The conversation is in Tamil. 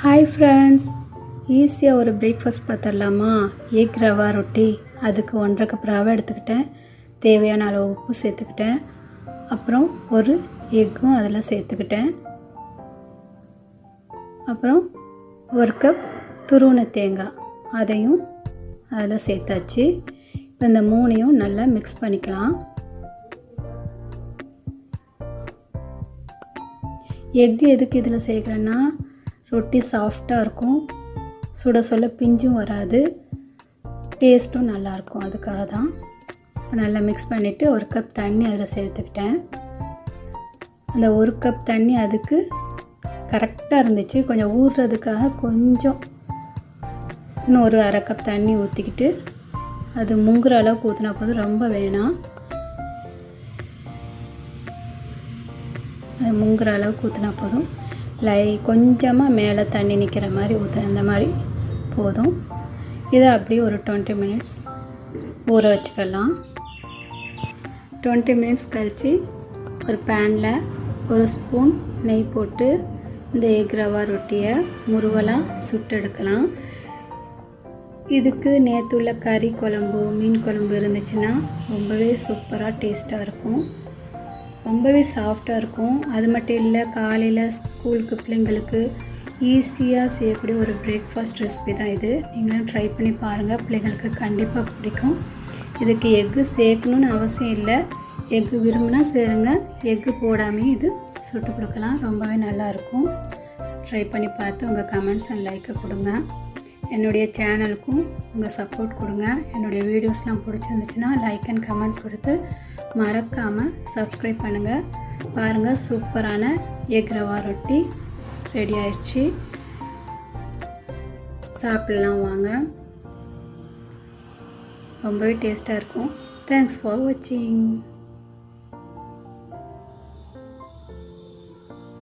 ஹாய் ஃப்ரெண்ட்ஸ், ஈஸியாக ஒரு பிரேக்ஃபாஸ்ட் பார்த்துடலாமா? எக் ரவா ரொட்டி. அதுக்கு 1.5 கப் ரவை எடுத்துக்கிட்டேன், தேவையான அளவு உப்பு சேர்த்துக்கிட்டேன், அப்புறம் ஒரு எக்கும் அதில் சேர்த்துக்கிட்டேன், அப்புறம் 1 கப் துருவின தேங்காய் அதையும் அதில் சேர்த்தாச்சு. இப்போ இந்த 3ஐயும் நல்லா மிக்ஸ் பண்ணிக்கலாம். எக்கு எதுக்கு இதில் சேர்க்குறேன்னா, ரொட்டி சாஃப்டாக இருக்கும், சுட சொல்ல பிஞ்சும் வராது, டேஸ்ட்டும் நல்லாயிருக்கும். அதுக்காக தான். நல்லா மிக்ஸ் பண்ணிவிட்டு 1 கப் தண்ணி அதில் சேர்த்துக்கிட்டேன். அந்த 1 கப் தண்ணி அதுக்கு கரெக்டாக இருந்துச்சு. கொஞ்சம் ஊறுறதுக்காக கொஞ்சம் இன்னும் ஒரு 1/2 கப் தண்ணி ஊற்றிக்கிட்டு அது முங்குற அளவுக்கு ஊற்றினா போதும், ரொம்ப வேணாம். முங்குற அளவுக்கு ஊற்றினா போதும். கொஞ்சமாக மேலே தண்ணி நிற்கிற மாதிரி அந்த மாதிரி போதும். இதை அப்படியே ஒரு 20 மினிட்ஸ் ஊற வச்சுக்கலாம். 20 மினிட்ஸ் கழித்து ஒரு பேனில் 1 ஸ்பூன் நெய் போட்டு இந்த எக் ரவா ரொட்டியை முறுவலாக சுட்டு எடுக்கலாம். இதுக்கு நேற்றுள்ள கறி குழம்பு, மீன் குழம்பு இருந்துச்சுன்னா ரொம்பவே சூப்பராக டேஸ்ட்டாக இருக்கும், ரொம்பவே சாஃப்டாக இருக்கும். அது மட்டும் இல்லை, காலையில் ஸ்கூலுக்கு பிள்ளைங்களுக்கு ஈஸியாக செய்யக்கூடிய ஒரு பிரேக்ஃபாஸ்ட் ரெசிபி தான் இது. நீங்களும் ட்ரை பண்ணி பாருங்கள், பிள்ளைங்களுக்கு கண்டிப்பாக பிடிக்கும். இதுக்கு எக்கு சேர்க்கணுன்னு அவசியம் இல்லை, எக்கு விரும்பினா சேருங்க, எக்கு போடாமே இது சுட்டு கொடுக்கலாம், ரொம்பவே நல்லாயிருக்கும். ட்ரை பண்ணி பார்த்து உங்கள் கமெண்ட்ஸ் அண்ட் லைக்கை கொடுங்க. என்னுடைய சேனலுக்கும் உங்கள் சப்போர்ட் கொடுங்க. என்னுடைய வீடியோஸ்லாம் பிடிச்சிருந்துச்சுன்னா லைக் அண்ட் கமெண்ட்ஸ் கொடுத்து மறக்காமல் சப்ஸ்கிரைப் பண்ணுங்கள். பாருங்கள், சூப்பரான எக் ரவா ரொட்டி ரெடி ஆயிடுச்சு. சாப்பிடலாம் வாங்க, ரொம்பவே டேஸ்ட்டாக இருக்கும். தேங்க்ஸ் ஃபார் வாட்சிங்.